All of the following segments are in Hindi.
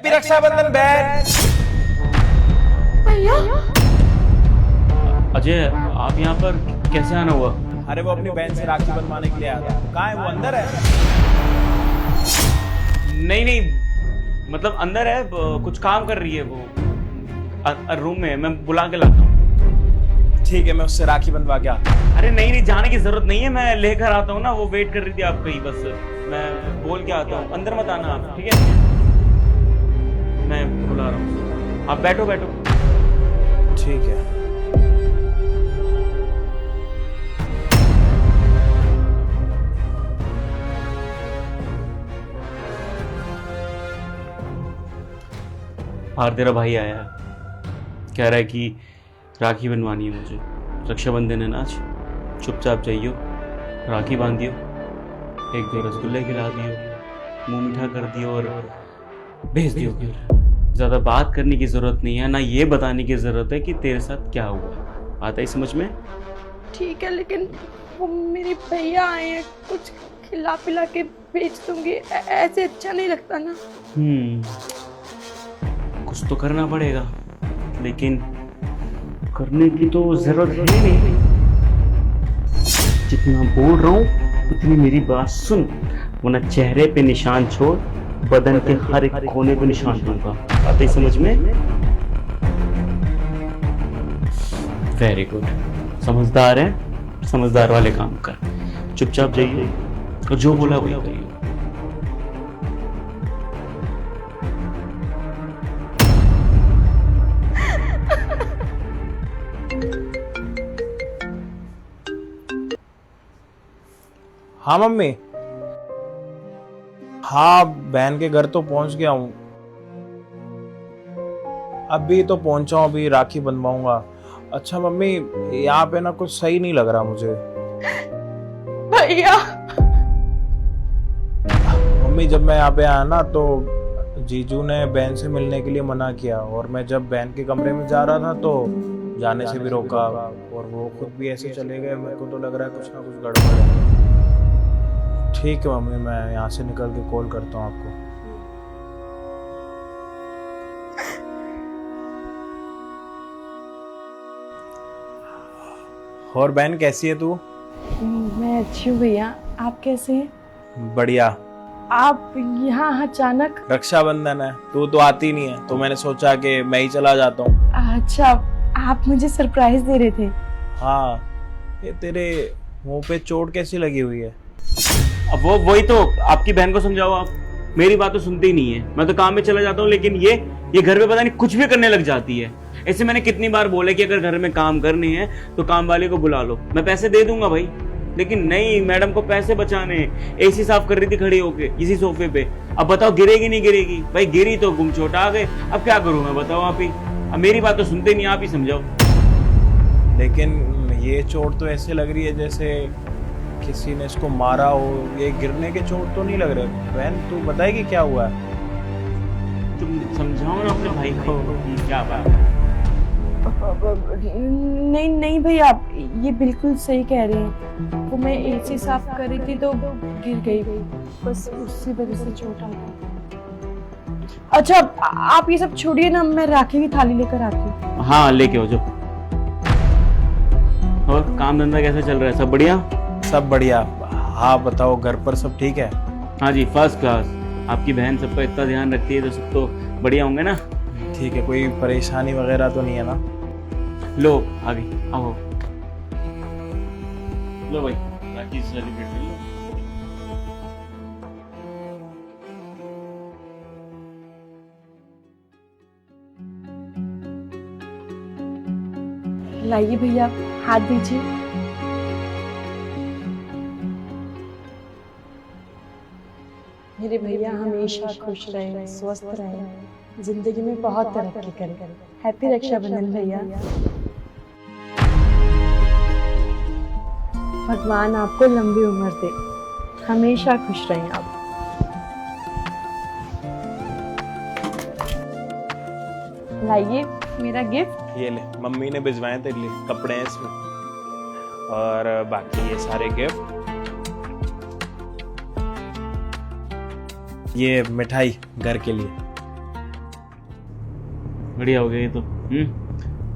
हैप्पी रक्षाबंधन बहन। भैया अजय, आप यहाँ पर कैसे आना हुआ? अरे वो अपनी बहन से राखी बनवाने के लिए आया था। कहाँ है वो? अंदर है? नहीं नहीं, मतलब अंदर है, कुछ काम कर रही है वो। रूम में है, मैं बुला के लाता हूँ। ठीक है, मैं उससे राखी बनवा के आता हूँ। अरे नहीं नहीं, जाने की जरूरत नहीं है, मैं लेकर आता हूँ ना, वो वेट कर रही थी आपका ही, बस मैं बोल के आता हूँ। अंदर मत आना आप, ठीक है? मैं बुला रहा हूँ, आप बैठो बैठो। ठीक है। बाहर तेरा भाई आया है, कह रहा है कि राखी बनवानी है मुझे। रक्षाबंधन है ना आज, चुपचाप जाइयो, राखी बांध दियो, एक दो रसगुल्ले खिला दियो, मुंह मीठा कर दियो और भेज दियो घर। ज़्यादा बात करने की ज़रूरत नहीं है, ना ये बताने की ज़रूरत है कि तेरे साथ क्या हुआ। आता है समझ में? ठीक है, लेकिन वो मेरे भैया आए हैं, कुछ खिला पिला के भेज दूंगी। ऐसे अच्छा नहीं लगता ना। कुछ तो करना पड़ेगा, लेकिन करने की तो जरूरत है नहीं। जितना बोल रहा हूँ उतनी मेरी बात सुन, वरना चेहरे पे निशान छोड़, बदन के हर एक कोने पे निशान दूंगा। आते ही समझ में? वेरी गुड, समझदार है, समझदार वाले काम कर। चुपचाप जाइए और जो बोला वही करिए। हाँ मम्मी, हाँ बहन के घर तो पहुंच गया हूँ। अभी तो पहुंचा हूँ, अभी राखी बनवाऊंगा। अच्छा मम्मी, यहाँ पे ना कुछ सही नहीं लग रहा मुझे। भैया मम्मी, जब मैं यहाँ पे आया ना तो जीजू ने बहन से मिलने के लिए मना किया, और मैं जब बहन के कमरे में जा रहा था तो जाने से भी रोका, और वो खुद भी ऐसे चले गए। मेरे को तो लग रहा है कुछ ना कुछ गड़बड़ है। ठीक है मम्मी, मैं यहाँ से निकल के कॉल करता हूँ आपको। और बहन कैसी है तू? मैं अच्छी हूँ भैया, आप कैसे हैं? बढ़िया। आप यहाँ अचानक? रक्षाबंधन है, तू तो आती नहीं है, तो मैंने सोचा कि मैं ही चला जाता हूँ। अच्छा, आप मुझे सरप्राइज दे रहे थे? हाँ। ये तेरे मुंह पे चोट कैसी लगी हुई है? अब वो वही तो, आपकी बहन को समझाओ आप, मेरी बात तो सुनती ही नहीं है। मैं तो काम में चला जाता हूँ, लेकिन ये घर पे पता नहीं कुछ भी करने लग जाती है। ऐसे मैंने कितनी बार बोला कि अगर घर में काम करने हैं तो काम वाले को बुला लो, मैं पैसे दे दूंगा भाई, लेकिन नहीं, मैडम को पैसे बचाने। एसी साफ कर रही थी खड़ी होके इसी सोफे पे। अब बताओ गिरेगी नहीं गिरेगी? भाई गिरी तो गुम चोट आ गए, अब क्या करूं मैं, बताओ आप ही। अब मेरी बात तो सुनते नहीं, आप ही समझाओ। लेकिन ये चोट तो ऐसे लग रही है जैसे किसी ने इसको मारा हो। ये गिरने के चोट तो नहीं लग रहे। बहन तू बताएगी क्या हुआ है? तुम समझाओ ना अपने भाई को क्या बात है। नहीं नहीं भैया, आप ये बिल्कुल सही कह रहे हैं। वो मैं एसी साफ कर रही थी तो गिर गई, बस उसी वजह से चोट आ गई। अच्छा, आप ये सब छोड़िए ना, मैं राखी की थाली लेकर आती हूँ। हाँ लेके आओ जो। और काम धंधा कैसा चल रहा है, सब बढ़िया? सब बढ़िया। हाँ बताओ, घर पर सब ठीक है? हाँ जी, फर्स्ट क्लास। आपकी बहन सबका इतना ध्यान रखती है तो सब तो बढ़िया होंगे ना? ठीक है, कोई परेशानी वगैरह तो नहीं है ना? लो आगे आओ, लो भाई राखी सेलिब्रेट कर लो। लाइए भैया, हाथ दीजिए। मेरे भैया हमेशा खुश रहें, स्वस्थ रहें, जिंदगी में बहुत तरक्की करें। हैप्पी रक्षाबंधन भैया। भगवान आपको लंबी उम्र दे, हमेशा खुश रहें आप। लाइए मेरा गिफ्ट। ये ले, मम्मी ने भिजवाए तेरे लिए, कपड़े हैं इसमें, और बाकी ये सारे गिफ्ट। ये मिठाई घर के लिए। बढ़िया हो गया ये तो।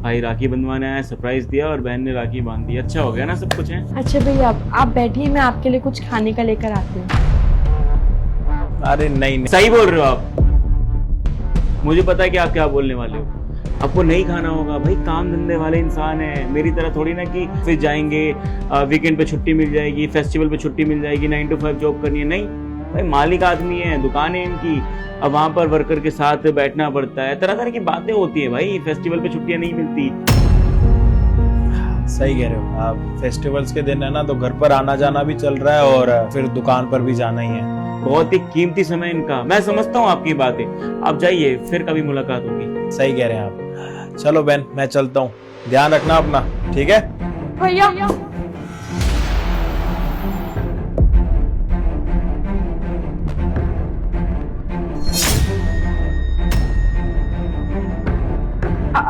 भाई राखी बंधवाने आया, सरप्राइज दिया और बहन ने राखी बांध दी। अच्छा हो गया ना सब कुछ है। अच्छा भैया आप बैठिए, मैं आपके लिए कुछ खाने का लेकर आती हूँ। अरे नहीं नहीं, सही बोल रहे हो आप, मुझे पता है कि आप क्या बोलने वाले हो। आपको नहीं खाना होगा भाई, काम धंधे वाले इंसान है, मेरी तरह थोड़ी ना कि फिर जाएंगे वीकेंड पे छुट्टी मिल जाएगी, फेस्टिवल पे छुट्टी मिल जाएगी, 9 to 5 जॉब करनी है। नहीं भाई, मालिक आदमी है, दुकान है इनकी, अब वहां पर वर्कर के साथ बैठना पड़ता है, तरह तरह की बातें होती है भाई, फेस्टिवल पे छुट्टियां नहीं मिलती। सही कह रहे हो आप। फेस्टिवल्स के दिन है ना, तो घर पर आना जाना भी चल रहा है और फिर दुकान पर भी जाना ही है। बहुत ही कीमती समय इनका। मैं समझता हूँ आपकी बातें, आप जाइए, फिर कभी मुलाकात होगी। सही कह रहे हैं आप। चलो बहन, मैं चलता हूँ, ध्यान रखना अपना, ठीक है? भैया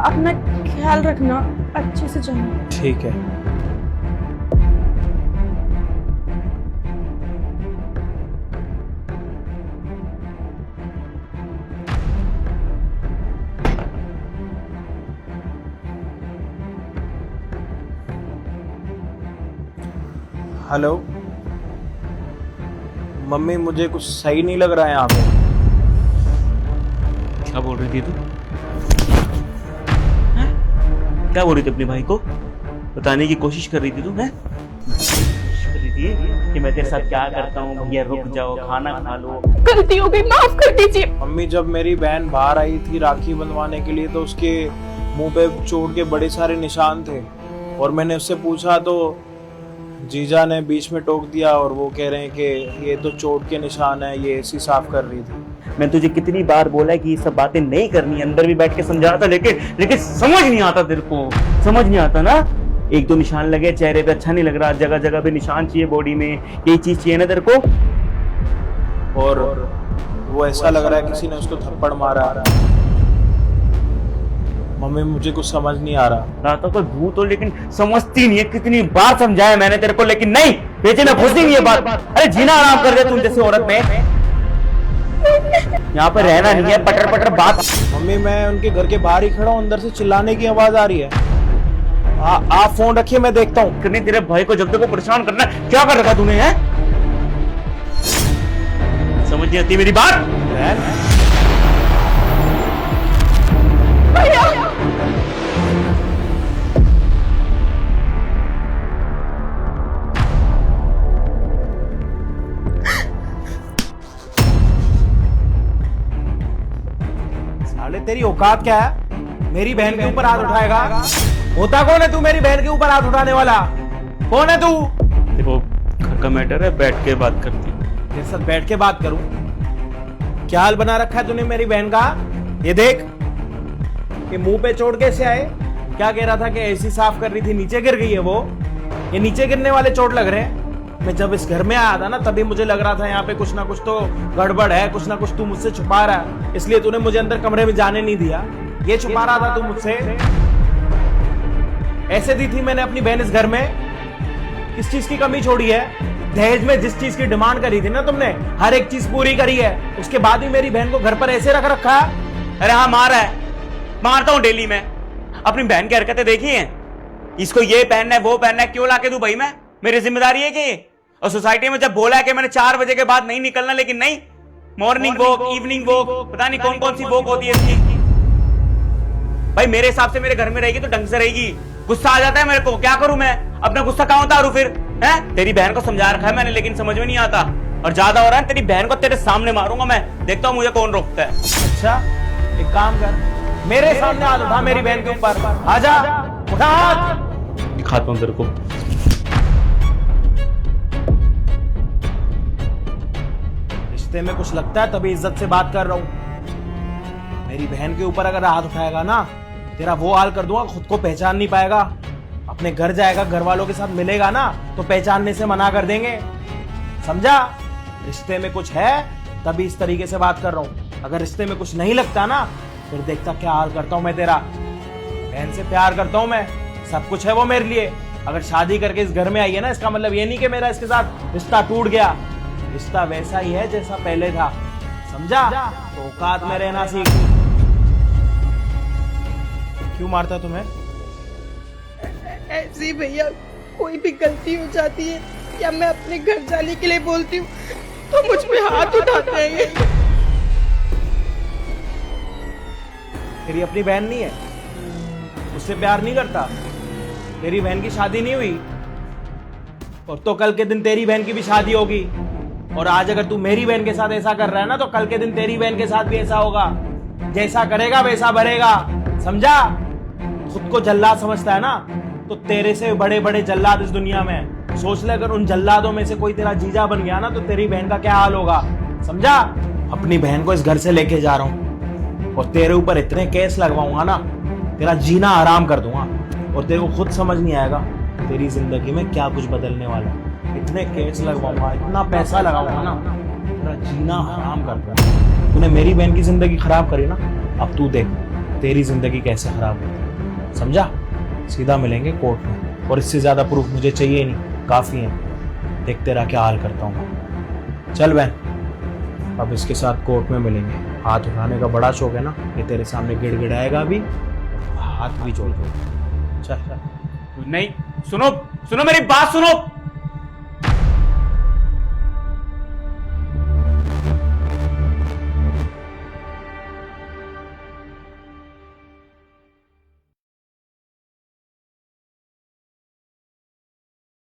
अपना ख्याल रखना, अच्छे से जाना। ठीक है। हेलो मम्मी, मुझे कुछ सही नहीं लग रहा है यहाँ पे। क्या बोल रही थी तू? हैं? क्या बोल रही थी अपने भाई को? बताने की कोशिश कर रही थी तू? हैं? कोशिश कर रही थी कि मैं तेरे साथ क्या करता हूँ, भैया रुक जाओ, खाना खा लो। गलती हो गई, माफ कर दीजिए। मम्मी, जब मेरी बहन बाहर आई थी राखी बंधवाने के लिए, तो उसके मुंह पे चोट के बड़े सारे निशान थे, और मैंने उससे पूछा तो जीजा ने बीच में टोक दिया और वो कह रहे हैं कि ये तो चोट के निशान है, ये एसी साफ कर रही थी। मैं तुझे कितनी बार बोला है कि ये सब बातें नहीं करनी, अंदर भी बैठ के समझा था, लेकिन समझ नहीं आता तेरे को, समझ नहीं आता ना। एक दो निशान लगे चेहरे पे, अच्छा नहीं लग रहा, जगह जगह पे निशान चाहिए बॉडी में, यही चीज चाहिए ना तेरे को। और वो ऐसा लग रहा है किसी ने उसको थप्पड़ मारा। मम्मी, मुझे कुछ समझ नहीं आ रहा। रातों को भूत हो, लेकिन समझती नहीं है। कितनी बार समझाया मैंने तेरे को, लेकिन नहीं, बेचे में घुस नहीं ये बात। अरे जीना आराम कर दे तुम जैसे औरत में, यहाँ पर रहना नहीं है, पटर पटर बात। मम्मी, मैं उनके घर के बाहर ही खड़ा हूँ, अंदर से चिल्लाने की आवाज आ रही है। आप फोन रखिए, मैं देखता हूँ। करने तेरे भाई को जब तक को परेशान करना, क्या कर रखा तूने है? समझ नहीं आती मेरी बात। साले, तेरी औकात क्या है? मेरी बहन के ऊपर हाथ उठाएगा? होता कौन है तू मेरी बहन के ऊपर हाथ उठाने वाला? कौन है तू? देखो, घर का मैटर है, बैठ के बात करती हूँ। तेरे साथ बैठ के बात करूं? क्या हाल बना रखा है तूने मेरी बहन का? ये देख, ये मुंह पे चोट कैसे आए? क्या कह रहा था कि एसी साफ कर रही थी, नीचे गिर गई है वो। ये नीचे गिरने वाले चोट लग रहे हैं। मैं जब इस घर में आया था ना, तभी मुझे लग रहा था यहाँ पे कुछ ना कुछ तो गड़बड़ है, कुछ ना कुछ तू मुझसे छुपा रहा है, इसलिए तूने मुझे अंदर कमरे में जाने नहीं दिया। ये छुपा रहा था तू मुझसे? ऐसे दी थी मैंने अपनी बहन इस घर में? किस चीज की कमी छोड़ी है? दहेज में जिस चीज की डिमांड करी थी ना तुमने, हर एक चीज पूरी करी है। उसके बाद भी मेरी बहन को घर पर ऐसे रख रखा है। अरे हाँ, मारा है, मारता हूँ डेली में। अपनी बहन की हरकतें देखी हैं? इसको ये पहनना है, वो पहनना है, क्यों लाके दूं भाई मैं? मेरी जिम्मेदारी है कि? और सोसाइटी में जब बोला है कि मैंने 4 बजे के बाद नहीं निकलना, लेकिन नहीं, मॉर्निंग वॉक, इवनिंग वॉक, पता नहीं कौन कौन सी वॉक होती है इसकी। भाई मेरे हिसाब से मेरे घर में रहेगी तो ढंग से रहेगी। गुस्सा आ जाता है मेरे को, क्या करूं मैं? अपना गुस्सा कहां उतारूं फिर? है? तेरी बहन को समझा रखा है मैंने, लेकिन समझ में नहीं आता, और ज्यादा हो रहा है। तेरी बहन को तेरे सामने मारूंगा मैं, देखता हूं मुझे कौन रोकता है। अच्छा, एक काम कर, मेरे सामने हाथ उठा मेरी बहन के ऊपर, आजा, उठा हाथ। दिखाता हूं तेरे को। रिश्ते में कुछ लगता है तभी इज्जत से बात कर रहा हूं। मेरी बहन के ऊपर अगर हाथ उठाएगा ना, तेरा वो हाल कर दूंगा, खुद को पहचान नहीं पाएगा। अपने घर जाएगा, घर वालों के साथ मिलेगा ना, तो पहचानने से मना कर देंगे, समझा? रिश्ते में कुछ है तभी इस तरीके से बात कर रहा हूं। अगर रिश्ते में कुछ नहीं लगता ना, फिर देखता क्या हाल करता हूं मैं तेरा। बहन से प्यार करता हूं मैं, सब कुछ है वो मेरे लिए। अगर शादी करके इस घर में आई है ना, इसका मतलब ये नहीं कि मेरा इसके साथ रिश्ता टूट गया। रिश्ता वैसा ही है जैसा पहले था, समझा? तो औकात में रहना सीख। क्यों मारता तुम्हें? ऐसे ही भैया, कोई भी गलती हो जाती है या मैं अपने घर जाने के लिए बोलती हूँ तो मुझ पे हाथ उठाते हैं ये। तेरी अपनी बहन नहीं है? उससे प्यार नहीं करता? तेरी बहन की शादी नहीं हुई? और तो कल के दिन तेरी बहन की भी शादी होगी। और आज अगर तू मेरी बहन के साथ ऐसा कर रहा है ना, तो कल के दिन तेरी बहन के साथ भी ऐसा होगा। जैसा करेगा वैसा भरेगा, समझा? खुद को जल्लाद समझता है ना, तो तेरे से बड़े बड़े जल्लाद इस दुनिया में हैं। सोच ले, अगर उन जल्लादों में से कोई तेरा जीजा बन गया ना, तो तेरी बहन का क्या हाल होगा, समझा? अपनी बहन को इस घर से लेके जा रहा हूं और तेरे ऊपर इतने केस लगवाऊंगा ना, तेरा जीना आराम कर दूंगा। और तेरे को खुद समझ नहीं आएगा तेरी जिंदगी में क्या कुछ बदलने वाला है। इतने केस लगवाऊंगा, इतना पैसा लगाऊंगा ना, तेरा जीना हराम कर दूंगा। तूने मेरी बहन की जिंदगी खराब करी ना, अब तू देख तेरी जिंदगी कैसे खराब होती है, समझा? सीधा मिलेंगे कोर्ट में, और इससे ज्यादा प्रूफ मुझे चाहिए नहीं, काफी है। देख तेरा क्या हाल करता हूँ। चल बहन, अब इसके साथ कोर्ट में मिलेंगे। हाथ उठाने का बड़ा शौक है ना, ये तेरे सामने गिड़गिड़ाएगा भी, हाथ भी जोड़। चल। नहीं, सुनो सुनो, मेरी बात सुनो।